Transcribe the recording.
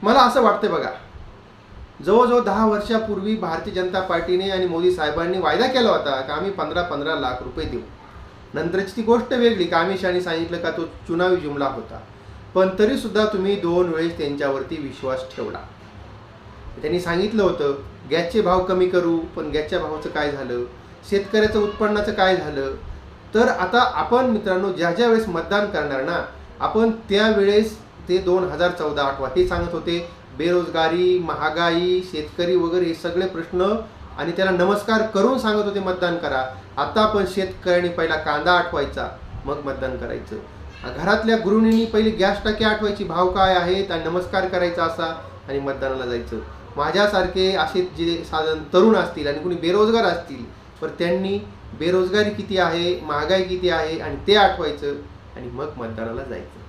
मला असं वाटतं बघा, जवळजवळ 10 वर्षापूर्वी भारतीय जनता पार्टीने आणि मोदी साहेबांनी वायदा केला होता की आम्ही 15-15 लाख रुपये देऊ. नंतरची ती गोष्ट वेगळी की अमित शहानी सांगितलं का तो चुनावी जुमला होता, पण तरीसुद्धा तुम्ही 2 वेळेस त्यांच्यावरती विश्वास ठेवला. त्यांनी सांगितलं होतं गॅसचे भाव कमी करू, पण गॅसच्या भावाचं काय झालं, शेतकऱ्याचं उत्पन्नाचं काय झालं. तर आता आपण मित्रांनो ज्या ज्या वेळेस मतदान करणार ना, आपण त्यावेळेस ते 2014 आठवा हे सांगत होते, बेरोजगारी, महागाई, शेतकरी वगैरे हे सगळे प्रश्न, आणि त्याला नमस्कार करून सांगत होते मतदान करा. आता आपण शेतकऱ्यांनी पहिला कांदा आठवायचा, मग मतदान करायचं. घरातल्या गृहिणींनी पहिली गॅस टाकी आठवायची, भाव काय आहेत, आणि नमस्कार करायचा असा, आणि मतदानाला जायचं. माझ्यासारखे असे जे साधारण तरुण असतील आणि कोणी बेरोजगार असतील, तर त्यांनी बेरोजगारी किती आहे, महागाई किती आहे, आणि ते आठवायचं, आणि मग मतदानाला जायचं.